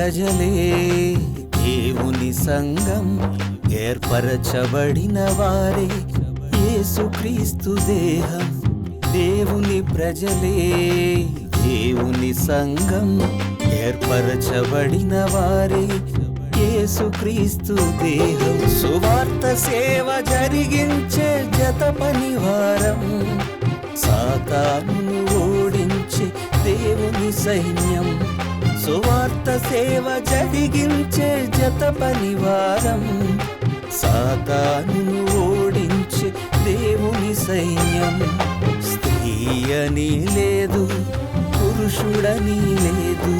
ప్రజలే దేవుని సంఘం, ఏర్పరచబడిన వారే యేసుక్రీస్తు దేహం. దేవుని ప్రజలే దేవుని సంఘం, ఏర్పరచబడిన వారే యేసుక్రీస్తు దేహం. సువార్త సేవ జరిగించే జత పనివారం, సాతానును ఓడించే దేవుని సైన్యం. సువార్త సేవ జరిగించే జత పనివారం, సాతానును ఓడించే దేవుని సైన్యం. స్త్రీ అని లేదు, పురుషుడని లేదు,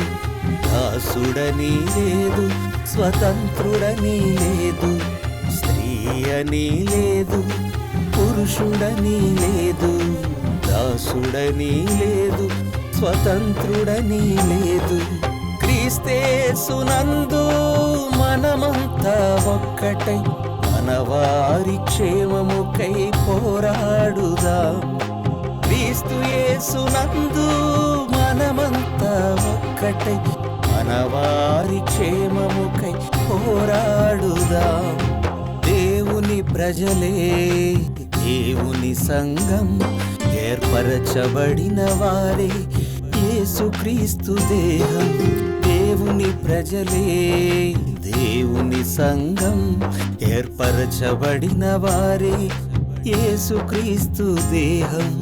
దాసుడని లేదు, స్వతంత్రుడని లేదు. స్త్రీ అని లేదు, పురుషుడని లేదు, దాసుడని లేదు, స్వతంత్రుడని లేదు. క్రీస్తేసునందు మనమంతా ఒక్కటై మనవారి క్షేమముకై పోరాడుదాం. క్రీస్తు యేసునందు మనమంతా ఒక్కటై మనవారి క్షేమముకై పోరాడుదాం. దేవుని ప్రజలే దేవుని సంఘం, ఏర్పరచబడిన వారే యేసుక్రీస్తు దేహం. దేవుని ప్రజలే దేవుని సంఘం, ఏర్పరచబడిన వారే యేసుక్రీస్తు దేహం.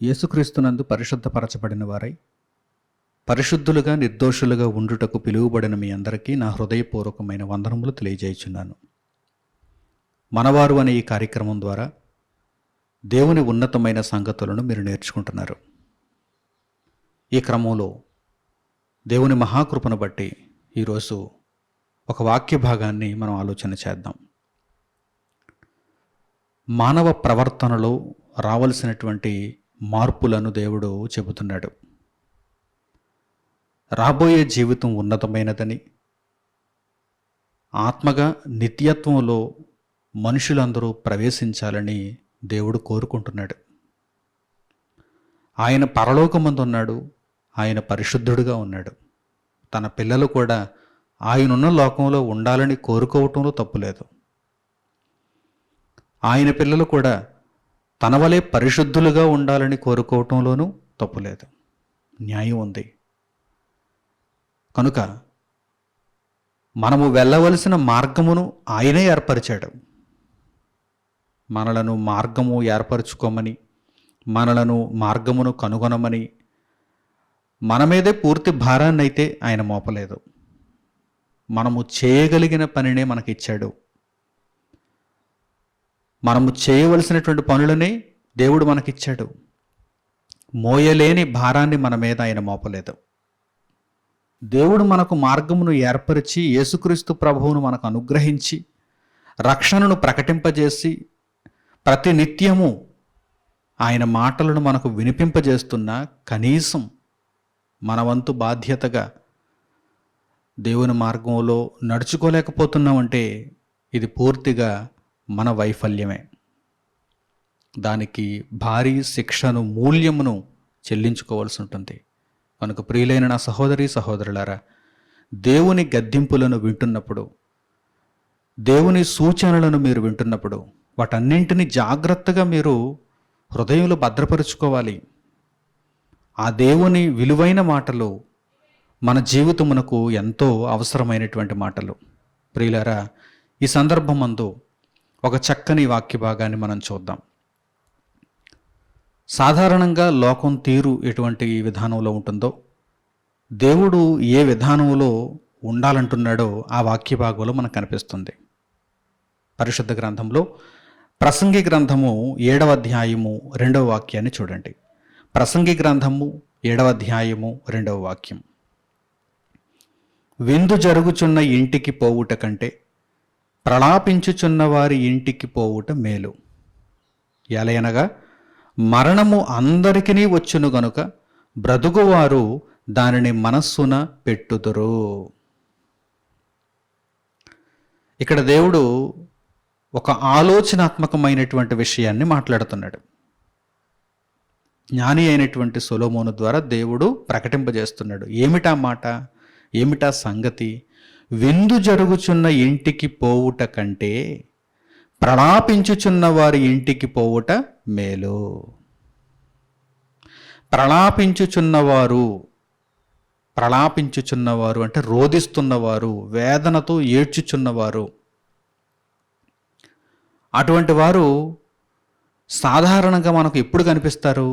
యేసుక్రీస్తునందు పరిశుద్ధపరచబడిన వారై పరిశుద్ధులుగా నిర్దోషులుగా ఉండుటకు పిలువబడిన మీ అందరికీ నా హృదయపూర్వకమైన వందనములు తెలియజేయుచున్నాను. మనవారు అనే ఈ కార్యక్రమం ద్వారా దేవుని ఉన్నతమైన సంగతులను మీరు నేర్చుకుంటున్నారు. ఈ క్రమంలో దేవుని మహాకృపను బట్టి ఈరోజు ఒక వాక్య భాగాన్ని మనం ఆలోచన చేద్దాం. మానవ ప్రవర్తనలో రావలసినటువంటి మార్పులను దేవుడు చెబుతున్నాడు. రాబోయే జీవితం ఉన్నతమైనదని, ఆత్మగా నిత్యత్వంలో మనుషులందరూ ప్రవేశించాలని దేవుడు కోరుకుంటున్నాడు. ఆయన పరలోకమందున్నాడు, ఆయన పరిశుద్ధుడుగా ఉన్నాడు. తన పిల్లలు కూడా ఆయనున్న లోకంలో ఉండాలని కోరుకోవటంలో తప్పులేదు. ఆయన పిల్లలు కూడా తన వలె పరిశుద్ధులుగా ఉండాలని కోరుకోవటంలోనూ తప్పులేదు. న్యాయం ఉంది. కనుక మనము వెళ్ళవలసిన మార్గమును ఆయనే ఏర్పరిచాడు. మనలను మార్గము ఏర్పరచుకోమని, మనలను మార్గమును కనుగొనమని మన మీదే పూర్తి భారాన్ని అయితే ఆయన మోపలేదు. మనము చేయగలిగిన పనినే మనకిచ్చాడు. మనము చేయవలసినటువంటి పనులనే దేవుడు మనకిచ్చాడు. మోయలేని భారాన్ని మన మీద ఆయన మోపలేదు. దేవుడు మనకు మార్గమును ఏర్పరిచి యేసుక్రీస్తు ప్రభువును మనకు అనుగ్రహించి రక్షణను ప్రకటింపజేసి ప్రతి నిత్యము ఆయన మాటలను మనకు వినిపింపజేస్తున్నా కనీసం మన వంతు బాధ్యతగా దేవుని మార్గంలో నడుచుకోలేకపోతున్నామంటే ఇది పూర్తిగా మన వైఫల్యమే. దానికి భారీ శిక్షను, మూల్యమును చెల్లించుకోవాల్సి ఉంటుంది. కనుక ప్రియులైన నా సహోదరి సహోదరులారా, దేవుని గద్దింపులను వింటున్నప్పుడు, దేవుని సూచనలను మీరు వింటున్నప్పుడు వాటన్నింటినీ జాగ్రత్తగా మీరు హృదయంలో భద్రపరుచుకోవాలి. ఆ దేవుని విలువైన మాటలు మన జీవితమునకు ఎంతో అవసరమైనటువంటి మాటలు. ప్రియులారా, ఈ సందర్భమందు ఒక చక్కని వాక్య భాగాన్ని మనం చూద్దాం. సాధారణంగా లోకం తీరు ఎటువంటి విధానంలో ఉంటుందో, దేవుడు ఏ విధానంలో ఉండాలంటున్నాడో ఆ వాక్య భాగంలో మనకు కనిపిస్తుంది. పరిశుద్ధ గ్రంథంలో ప్రసంగి గ్రంథము 7వ అధ్యాయము 2వ వాక్యాన్ని చూడండి. ప్రసంగి గ్రంథము 7వ అధ్యాయము 2వ వాక్యం. విందు జరుగుచున్న ఇంటికి పోవుట కంటే ప్రలాపించుచున్న వారి ఇంటికి పోవుట మేలు. ఎలయనగా మరణము అందరికీ వచ్చును గనుక బ్రతుకువారు దానిని మనస్సున పెట్టుదురు. ఇక్కడ దేవుడు ఒక ఆలోచనాత్మకమైనటువంటి విషయాన్ని మాట్లాడుతున్నాడు. జ్ఞాని అయినటువంటి సొలొమోను ద్వారా దేవుడు ప్రకటింపజేస్తున్నాడు. ఏమిటా మాట, ఏమిటా సంగతి? విందు జరుగుచున్న ఇంటికి పోవుట కంటే ప్రలాపించుచున్న వారి ఇంటికి పోవుట మేలు. ప్రలాపించుచున్నవారు అంటే రోదిస్తున్నవారు, వేదనతో ఏడ్చుచున్నవారు. అటువంటి వారు సాధారణంగా మనకు ఎప్పుడు కనిపిస్తారు?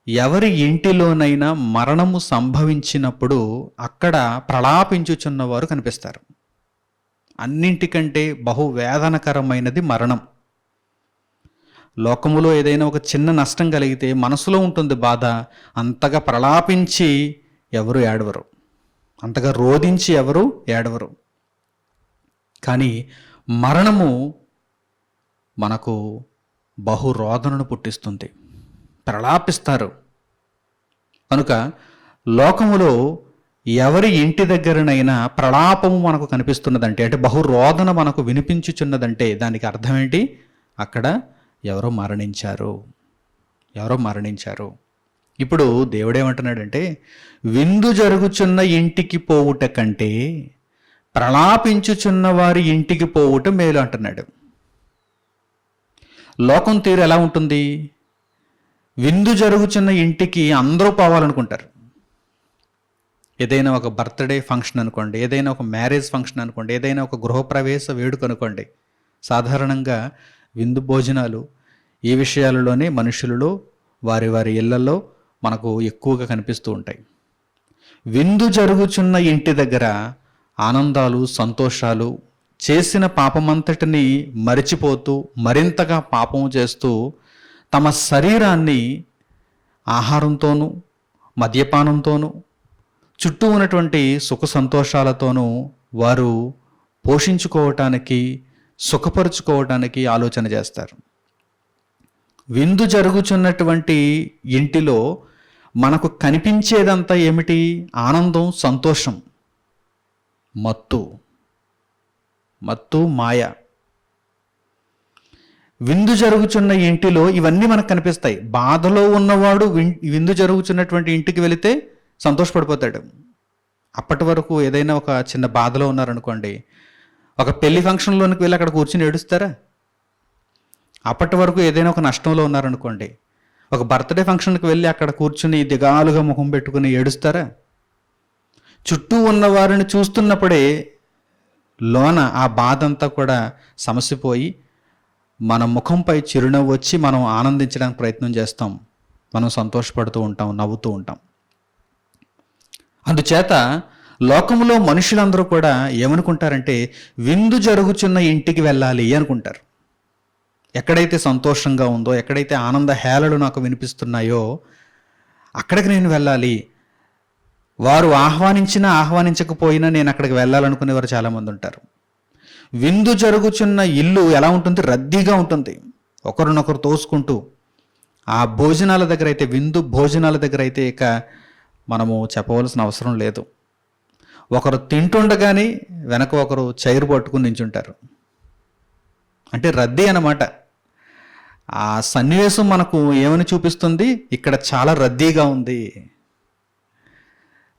ఎవరి ఇంటిలోనైనా మరణము సంభవించినప్పుడు అక్కడ ప్రలాపించుచున్నవారు కనిపిస్తారు. అన్నింటికంటే బహువేదనకరమైనది మరణం. లోకములో ఏదైనా ఒక చిన్న నష్టం కలిగితే మనసులో ఉంటుంది బాధ. అంతగా ప్రలాపించి ఎవరు ఏడవరు, అంతగా రోధించి ఎవరు ఏడవరు. కానీ మరణము మనకు బహురోదనను పుట్టిస్తుంది, ప్రలాపిస్తారు. కనుక లోకములో ఎవరి ఇంటి దగ్గరనైనా ప్రలాపము మనకు కనిపిస్తున్నదంటే, అంటే బహురోదన మనకు వినిపించుచున్నదంటే దానికి అర్థం ఏంటి? అక్కడ ఎవరో మరణించారు. ఇప్పుడు దేవుడేమంటున్నాడంటే, విందు జరుగుచున్న ఇంటికి పోవుట కంటే ప్రలాపించుచున్న వారి ఇంటికి పోవుట మేలు అంటున్నాడు. లోకం తీరు ఎలా ఉంటుంది? విందు జరుగుచున్న ఇంటికి అందరూ పోవాలనుకుంటారు. ఏదైనా ఒక బర్త్డే ఫంక్షన్ అనుకోండి, ఏదైనా ఒక మ్యారేజ్ ఫంక్షన్ అనుకోండి, ఏదైనా ఒక గృహప్రవేశ వేడుక అనుకోండి, సాధారణంగా విందు భోజనాలు ఈ విషయాలలోనే మనుషులలో వారి వారి ఇళ్లలో మనకు ఎక్కువగా కనిపిస్తూ ఉంటాయి. విందు జరుగుచున్న ఇంటి దగ్గర ఆనందాలు, సంతోషాలు, చేసిన పాపమంతటిని మరిచిపోతూ మరింతగా పాపము చేస్తూ తమ శరీరాన్ని ఆహారంతోనూ మద్యపానంతోనూ చుట్టూ ఉన్నటువంటి సుఖ సంతోషాలతోనూ వారు పోషించుకోవటానికి, సుఖపరుచుకోవటానికి ఆలోచన చేస్తారు. విందు జరుగుచున్నటువంటి ఇంటిలో మనకు కనిపించేదంతా ఏమిటి? ఆనందం, సంతోషం, మత్తు, మాయ. విందు జరుగుచున్న ఇంటిలో ఇవన్నీ మనకు కనిపిస్తాయి. బాధలో ఉన్నవాడు విందు జరుగుచున్నటువంటి ఇంటికి వెళితే సంతోషపడిపోతాడు. అప్పటి వరకు ఏదైనా ఒక చిన్న బాధలో ఉన్నారనుకోండి, ఒక పెళ్లి ఫంక్షన్లోనికి వెళ్ళి అక్కడ కూర్చుని ఏడుస్తారా? అప్పటి వరకు ఏదైనా ఒక నష్టంలో ఉన్నారనుకోండి, ఒక బర్త్డే ఫంక్షన్కి వెళ్ళి అక్కడ కూర్చుని దిగాలుగా ముఖం పెట్టుకుని ఏడుస్తారా? చుట్టూ ఉన్న వారిని చూస్తున్నప్పుడే లోన ఆ బాధ అంతా కూడా సమసిపోయి మన ముఖంపై చిరునవ్వు వచ్చి మనం ఆనందించడానికి ప్రయత్నం చేస్తాం, మనం సంతోషపడుతూ ఉంటాం, నవ్వుతూ ఉంటాం. అందుచేత లోకంలో మనుషులందరూ కూడా ఏమనుకుంటారంటే, విందు జరుగుచున్న ఇంటికి వెళ్ళాలి అనుకుంటారు. ఎక్కడైతే సంతోషంగా ఉందో, ఎక్కడైతే ఆనంద హేళలు నాకు వినిపిస్తున్నాయో అక్కడికి నేను వెళ్ళాలి. వారు ఆహ్వానించినా ఆహ్వానించకపోయినా నేను అక్కడికి వెళ్ళాలనుకునేవారు చాలామంది ఉంటారు. విందు జరుగుచున్న ఇల్లు ఎలా ఉంటుంది? రద్దీగా ఉంటుంది, ఒకరినొకరు తోసుకుంటూ. ఆ భోజనాల దగ్గర అయితే, విందు భోజనాల దగ్గర అయితే ఇక మనము చెప్పవలసిన అవసరం లేదు. ఒకరు తింటుండగానే వెనక ఒకరు చైరు పట్టుకుని నించుంటారు. అంటే రద్దీ అన్నమాట. ఆ సన్నివేశం మనకు ఏమని చూపిస్తుంది? ఇక్కడ చాలా రద్దీగా ఉంది.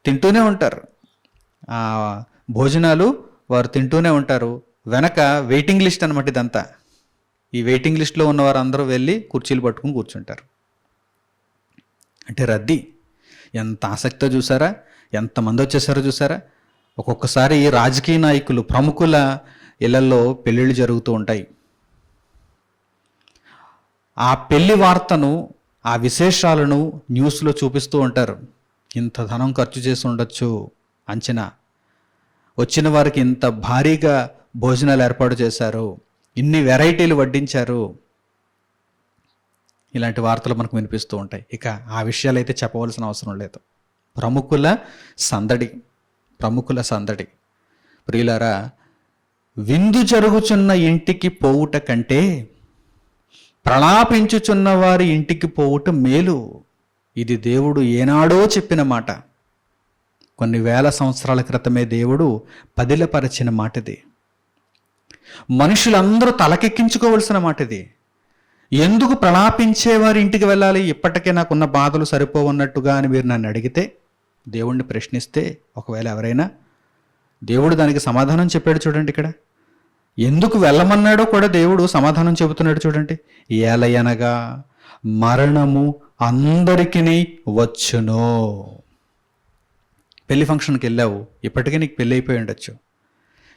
తింటూనే ఉంటారు, ఆ భోజనాలు వారు తింటూనే ఉంటారు. వెనక వెయిటింగ్ లిస్ట్ అనమాట ఇదంతా. ఈ వెయిటింగ్ లిస్ట్లో ఉన్నవారు అందరూ వెళ్ళి కుర్చీలు పట్టుకుని కూర్చుంటారు. అంటే రద్దీ. ఎంత ఆసక్తితో చూసారా, ఎంతమంది వచ్చేసారో చూసారా. ఒక్కొక్కసారి రాజకీయ నాయకులు, ప్రముఖుల ఇళ్లలో పెళ్ళిళ్ళు జరుగుతూ ఉంటాయి. ఆ పెళ్లి వార్తను, ఆ విశేషాలను న్యూస్లో చూపిస్తూ ఉంటారు. ఇంత ధనం ఖర్చు చేసి ఉండొచ్చు అంచనా, వచ్చిన వారికి ఇంత భారీగా భోజనాలు ఏర్పాటు చేశారు, ఇన్ని వెరైటీలు వడ్డించారు, ఇలాంటి వార్తలు మనకు వినిపిస్తూ ఉంటాయి. ఇక ఆ విషయాలు అయితే చెప్పవలసిన అవసరం లేదు. ప్రముఖుల సందడి. ప్రియులారా, విందు జరుగుచున్న ఇంటికి పోవుట కంటే ప్రలాపించుచున్న వారి ఇంటికి పోవుట మేలు. ఇది దేవుడు ఏనాడో చెప్పిన మాట. కొన్ని వేల సంవత్సరాల క్రితమే దేవుడు పదిలపరచిన మాట ఇది. మనుషులందరూ తలకెక్కించుకోవలసిన మాట ఇది. ఎందుకు ప్రలాపించేవారి ఇంటికి వెళ్ళాలి, ఇప్పటికే నాకున్న బాధలు సరిపోవన్నట్టుగా అని మీరు నన్ను అడిగితే, దేవుణ్ణి ప్రశ్నిస్తే, ఒకవేళ ఎవరైనా, దేవుడు దానికి సమాధానం చెప్పాడు చూడండి. ఇక్కడ ఎందుకు వెళ్ళమన్నాడో కూడా దేవుడు సమాధానం చెబుతున్నాడు చూడండి. ఏలయనగా మరణము అందరికీ వచ్చును. పెళ్లి ఫంక్షన్కి వెళ్ళావు, ఇప్పటికే నీకు పెళ్ళి అయిపోయి ఉండొచ్చు.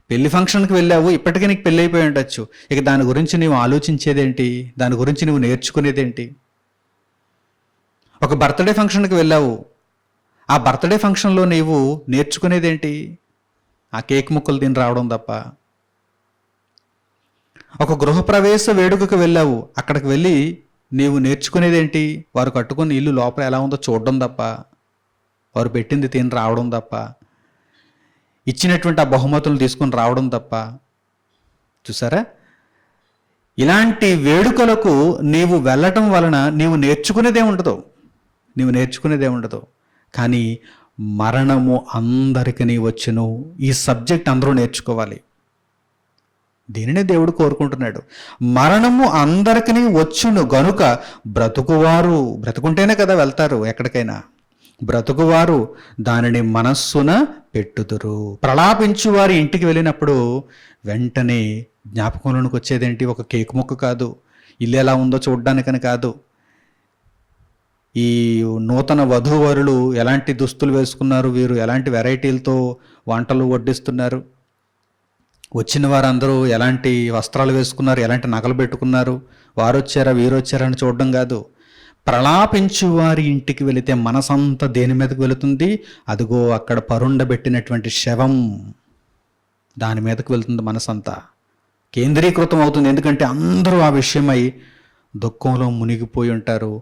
పెళ్లి ఫంక్షన్కి వెళ్ళావు, ఇప్పటికే నీకు పెళ్ళి అయిపోయి ఉండొచ్చు. ఇక దాని గురించి నువ్వు ఆలోచించేదేంటి, దాని గురించి నువ్వు నేర్చుకునేదేంటి? ఒక బర్త్డే ఫంక్షన్కి వెళ్ళావు, ఆ బర్త్డే ఫంక్షన్లో నీవు నేర్చుకునేదేంటి? ఆ కేక్ ముక్కలు తిని రావడం తప్ప. ఒక గృహప్రవేశ వేడుకకు వెళ్ళావు, అక్కడికి వెళ్ళి నీవు నేర్చుకునేదేంటి? వారు కట్టుకుని ఇల్లు లోపల ఎలా ఉందో చూడడం తప్ప, వారు పెట్టింది తిని రావడం తప్ప, ఇచ్చినటువంటి ఆ బహుమతులు తీసుకొని రావడం తప్ప. చూసారా, ఇలాంటి వేడుకలకు నీవు వెళ్ళటం వలన నీవు నేర్చుకునేదే ఉండదు. కానీ మరణము అందరికీ వచ్చును. ఈ సబ్జెక్ట్ అందరూ నేర్చుకోవాలి. దీనినే దేవుడు కోరుకుంటున్నాడు. మరణము అందరికీ వచ్చును గనుక బ్రతుకుంటేనే కదా వెళ్తారు ఎక్కడికైనా. బ్రతుకువారు దానిని మనస్సున పెట్టుదురు. ప్రలాపించు వారి ఇంటికి వెళ్ళినప్పుడు వెంటనే జ్ఞాపకంలోనికి వచ్చేదేంటి? ఒక కేక్ ముక్క కాదు, ఇల్లు ఎలా ఉందో చూడడానికని కాదు, ఈ నూతన వధూవరులు ఎలాంటి దుస్తులు వేసుకున్నారు, వీరు ఎలాంటి వెరైటీలతో వంటలు వడ్డిస్తున్నారు, వచ్చిన వారందరూ ఎలాంటి వస్త్రాలు వేసుకున్నారు, ఎలాంటి నగలు పెట్టుకున్నారు, వారు వచ్చారా వీరు వచ్చారా అని చూడడం కాదు. ప్రలాపించు వారి ఇంటికి వెళితే మనసంతా దేని మీదకు వెళుతుంది? అదిగో అక్కడ పరుండబెట్టినటువంటి శవం, దాని మీదకు వెళుతుంది. మనసంతా కేంద్రీకృతం అవుతుంది. ఎందుకంటే అందరూ ఆ విషయమై దుఃఖంలో మునిగిపోయి ఉంటారు.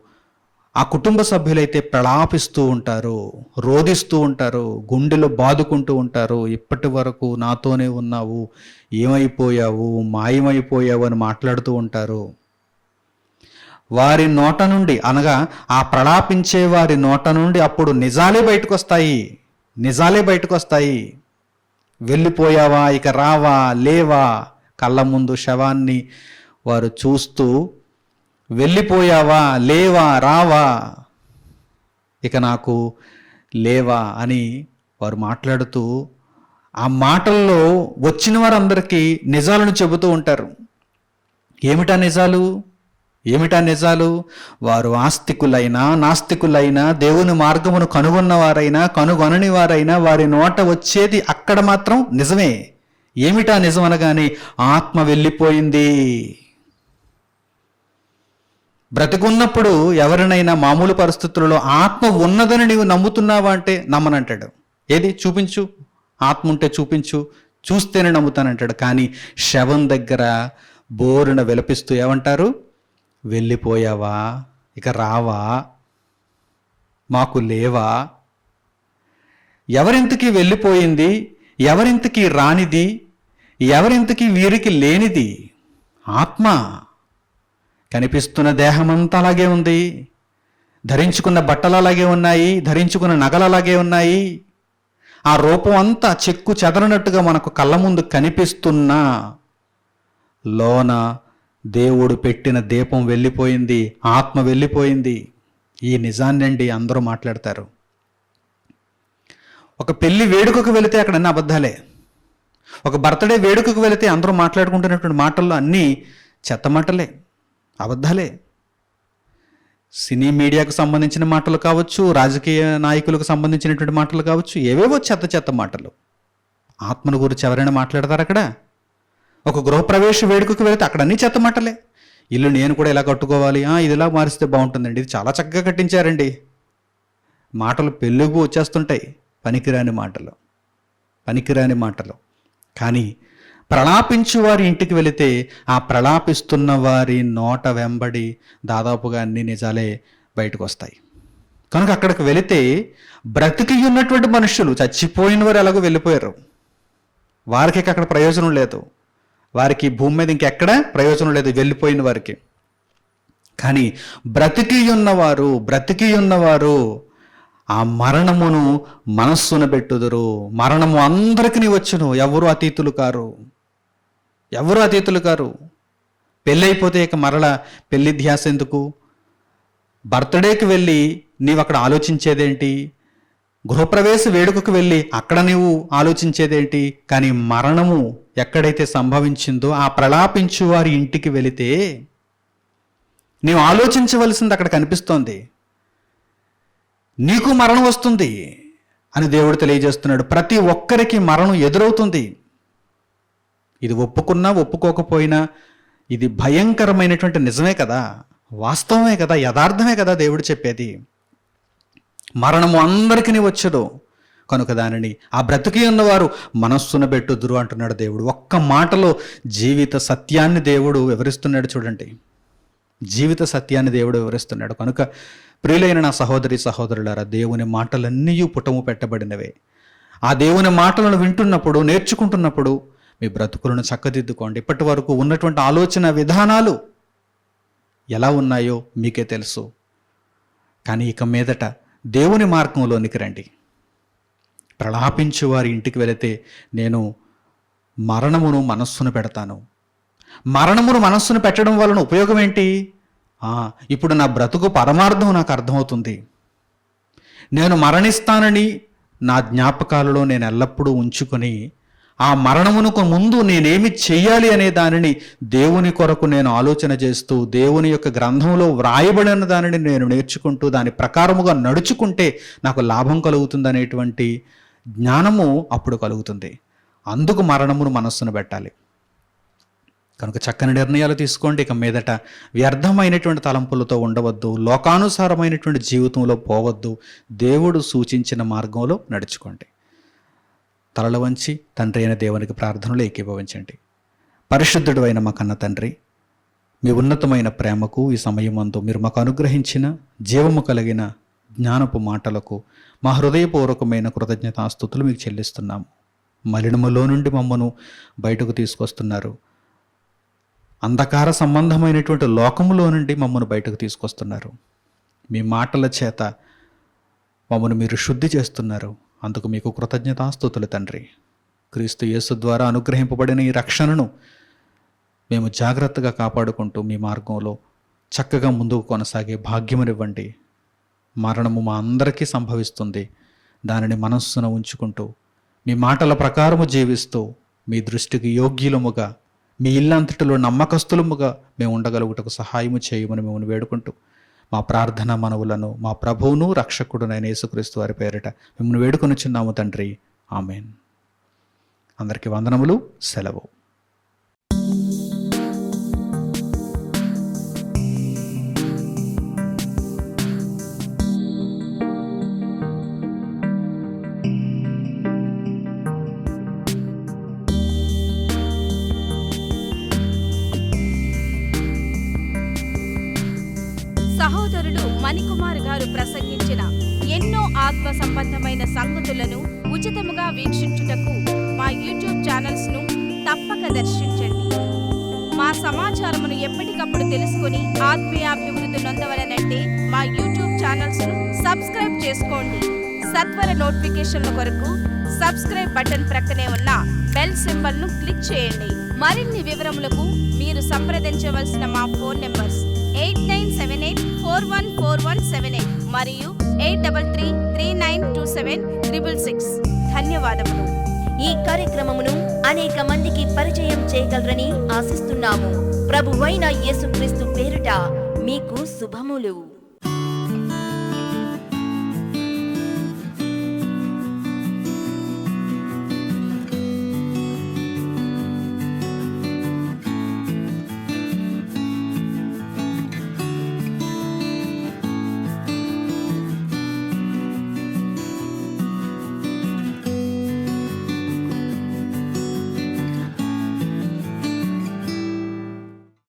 ఆ కుటుంబ సభ్యులైతే ప్రలాపిస్తూ ఉంటారు, రోదిస్తూ ఉంటారు, గుండెలో బాదుకుంటూ ఉంటారు. ఇప్పటి వరకు నాతోనే ఉన్నావు, ఏమైపోయావు, మాయమైపోయావు అని మాట్లాడుతూ ఉంటారు. వారి నోట నుండి, అనగా ఆ ప్రలాపించే వారి నోట నుండి అప్పుడు నిజాలే బయటకు వస్తాయి. వెళ్ళిపోయావా, ఇక రావా, లేవా, కళ్ళ ముందు శవాన్ని వారు చూస్తూ వెళ్ళిపోయావా, లేవా, రావా, ఇక నాకు లేవా అని వారు మాట్లాడుతూ ఆ మాటల్లో వచ్చిన వారందరికీ నిజాలను చెబుతూ ఉంటారు. ఏమిటా నిజాలు? వారు ఆస్తికులైనా నాస్తికులైనా, దేవుని మార్గమును కనుగొన్నవారైనా కనుగొనని వారైనా, వారి నోట వచ్చేది అక్కడ మాత్రం నిజమే. ఏమిటా నిజం అనగానే, ఆత్మ వెళ్ళిపోయింది. బ్రతికున్నప్పుడు ఎవరినైనా మామూలు పరిస్థితులలో ఆత్మ ఉన్నదని నీవు నమ్ముతున్నావా అంటే నమ్మనంటాడు. ఏది చూపించు, ఆత్మ ఉంటే చూపించు, చూస్తేనే నమ్ముతానంటాడు. కానీ శవం దగ్గర బోరున విలపిస్తూ ఏమంటారు? వెళ్ళిపోయావా, ఇక రావా, మాకు లేవా? ఎవరింతకీ వెళ్ళిపోయింది, ఎవరింతకీ రానిది, ఎవరింతకీ వీరికి లేనిది? ఆత్మ. కనిపిస్తున్న దేహమంతా అలాగే ఉంది, ధరించుకున్న బట్టలు అలాగే ఉన్నాయి, ధరించుకున్న నగలు అలాగే ఉన్నాయి, ఆ రూపం అంతా చెక్కు చెదరనట్టుగా మనకు కళ్ళ ముందు కనిపిస్తున్నా లోన దేవుడు పెట్టిన దీపం వెళ్ళిపోయింది, ఆత్మ వెళ్ళిపోయింది. ఈ నిజాన్నండి అందరూ మాట్లాడతారు. ఒక పెళ్లి వేడుకకు వెళితే అక్కడ అన్ని అబద్ధాలే. ఒక బర్త్డే వేడుకకు వెళితే అందరూ మాట్లాడుకుంటున్నటువంటి మాటల్లో అన్నీ చెత్త మాటలే, అబద్ధాలే. సినీ మీడియాకు సంబంధించిన మాటలు కావచ్చు, రాజకీయ నాయకులకు సంబంధించినటువంటి మాటలు కావచ్చు, ఏవేవో చెత్త మాటలు. ఆత్మను గురించి ఎవరైనా మాట్లాడతారు అక్కడ? ఒక గృహప్రవేశ వేడుకకు వెళితే అక్కడ అన్నీ చెత్త మాటలే. ఇల్లు నేను కూడా ఇలా కట్టుకోవాలి, ఇది ఇలా మారిస్తే బాగుంటుందండి, ఇది చాలా చక్కగా కట్టించారండి. మాటలు పెళ్ళుగు వచ్చేస్తుంటాయి, పనికిరాని మాటలు. కానీ ప్రలాపించు వారి ఇంటికి వెళితే ఆ ప్రలాపిస్తున్న వారి నోట వెంబడి దాదాపుగా అన్ని నిజాలే బయటకు వస్తాయి. కనుక అక్కడికి వెళితే బ్రతికి ఉన్నటువంటి మనుషులు, చచ్చిపోయిన వారు ఎలాగో వెళ్ళిపోయారు, వారికి అక్కడ ప్రయోజనం లేదు, వారికి భూమి మీద ఇంకెక్కడ ప్రయోజనం లేదు వెళ్ళిపోయిన వారికి. కానీ బ్రతికి ఉన్నవారు ఆ మరణమును మనస్సున పెట్టుదురు. మరణము అందరికీ వచ్చును, ఎవరు అతీతులు కారు. పెళ్ళి అయిపోతే ఇక మరలా పెళ్లి ధ్యాస ఎందుకు? బర్త్డేకి వెళ్ళి నీవు అక్కడ ఆలోచించేదేంటి? గృహప్రవేశ వేడుకకు వెళ్ళి అక్కడ నీవు ఆలోచించేదేంటి? కానీ మరణము ఎక్కడైతే సంభవించిందో ఆ ప్రలాపించు వారి ఇంటికి వెళితే నీవు ఆలోచించవలసింది అక్కడ కనిపిస్తోంది. నీకు మరణం వస్తుంది అని దేవుడు తెలియజేస్తున్నాడు. ప్రతి ఒక్కరికి మరణం ఎదురవుతుంది. ఇది ఒప్పుకున్నా ఒప్పుకోకపోయినా ఇది భయంకరమైనటువంటి నిజమే కదా, వాస్తవమే కదా, యథార్థమే కదా దేవుడు చెప్పేది. మరణము అందరికీ వచ్చును కనుక దానిని ఆ బ్రతికి ఉన్నవారు మనస్సున పెట్టుదురు అంటున్నాడు దేవుడు. ఒక్క మాటలో జీవిత సత్యాన్ని దేవుడు వివరిస్తున్నాడు. చూడండి, జీవిత సత్యాన్ని దేవుడు వివరిస్తున్నాడు. కనుక ప్రియులైన నా సహోదరి సహోదరులారా, దేవుని మాటలన్నీ పుటము పెట్టబడినవే. ఆ దేవుని మాటలను వింటున్నప్పుడు, నేర్చుకుంటున్నప్పుడు మీ బ్రతుకులను చక్కదిద్దుకోండి. ఇప్పటి వరకు ఉన్నటువంటి ఆలోచన విధానాలు ఎలా ఉన్నాయో మీకే తెలుసు. కానీ ఇక మీదట దేవుని మార్గంలోనికి రండి. ప్రలాపించు వారి ఇంటికి వెళితే నేను మరణమును మనస్సును పెడతాను. మరణమును మనస్సును పెట్టడం వలన ఉపయోగం ఏంటి? ఇప్పుడు నా బ్రతుకు పరమార్థం నాకు అర్థమవుతుంది. నేను మరణిస్తానని నా జ్ఞాపకాలలో నేను ఎల్లప్పుడూ ఉంచుకొని ఆ మరణమునకు ముందు నేనేమి చెయ్యాలి అనే దానిని దేవుని కొరకు నేను ఆలోచన చేస్తూ దేవుని యొక్క గ్రంథంలో వ్రాయబడిన దానిని నేను నేర్చుకుంటూ దాని ప్రకారముగా నడుచుకుంటే నాకు లాభం కలుగుతుంది అనేటువంటి జ్ఞానము అప్పుడు కలుగుతుంది. అందుకు మరణమును మనస్సును పెట్టాలి. కనుక చక్కని నిర్ణయాలు తీసుకోండి. ఇక మీదట వ్యర్థమైనటువంటి తలంపులతో ఉండవద్దు, లోకానుసారమైనటువంటి జీవితంలో పోవద్దు, దేవుడు సూచించిన మార్గంలో నడుచుకోండి. తలలు వంచి తండ్రి అయిన దేవునికి ప్రార్థనలు ఏకీభవించండి. పరిశుద్ధుడు అయిన మా కన్న తండ్రి, మీ ఉన్నతమైన ప్రేమకు ఈ సమయమందు మీరు మాకు అనుగ్రహించిన జీవము కలిగిన జ్ఞానపు మాటలకు మా హృదయపూర్వకమైన కృతజ్ఞతాస్తుతులు మీకు చెల్లిస్తున్నాము. మలినములో నుండి మమ్మను బయటకు తీసుకొస్తున్నారు. అంధకార సంబంధమైనటువంటి లోకములో నుండి మమ్మను బయటకు తీసుకొస్తున్నారు. మీ మాటల చేత మమ్మను మీరు శుద్ధి చేస్తున్నారు. అందుకు మీకు కృతజ్ఞతాస్తుతులు తండ్రి. క్రీస్తు యేసు ద్వారా అనుగ్రహింపబడిన ఈ రక్షణను మేము జాగ్రత్తగా కాపాడుకుంటూ మీ మార్గంలో చక్కగా ముందుకు కొనసాగే భాగ్యమునివ్వండి. మరణము మా అందరికీ సంభవిస్తుంది. దానిని మనస్సున ఉంచుకుంటూ మీ మాటల ప్రకారము జీవిస్తూ మీ దృష్టికి యోగ్యులముగా, మీ ఇల్లంతటిలో నమ్మకస్తులముగా మేము ఉండగలుగుటకు సహాయము చేయమని మేము వేడుకుంటూ మా ప్రార్థన మనవులను మా ప్రభువును రక్షకుడునైన యేసుక్రీస్తు వారి పేరిట మిమ్మల్ని వేడుకొనుచున్నాము తండ్రి. ఆమెన్. అందరికీ వందనములు. సెలవు. సహోదరులు మణికుమార్ గారు ప్రసంగించిన ఎన్నో ఆత్మ సంబంధమైన సంగతులను ఉచితముగా వీక్షించుటకు మా యూట్యూబ్ ఛానల్స్ ను తప్పక దర్శించండి. మా సమాచారమును ఎప్పటికప్పుడు తెలుసుకుని ఆత్మీయాభివృద్ధి నొందవలనంటే మా యూట్యూబ్ ఛానల్స్ ను సబ్స్క్రైబ్ చేసుకోండి. సత్వర నోటిఫికేషన్ల కొరకు సబ్స్క్రైబ్ బటన్ ప్రక్కనే ఉన్న బెల్ సింబల్ ను క్లిక్ చేయండి. మరిన్ని వివరములకు మీరు సంప్రదించవలసిన మా ఫోన్ నెంబర్స్ 8978414178 మరియు 8333927666. ధన్యవాదములు. ఈ కార్యక్రమమును అనేక మందికి పరిచయం చేయగలరని ఆశిస్తున్నాము. ప్రభువైన యేసుక్రీస్తు పేరిట మీకు శుభములు.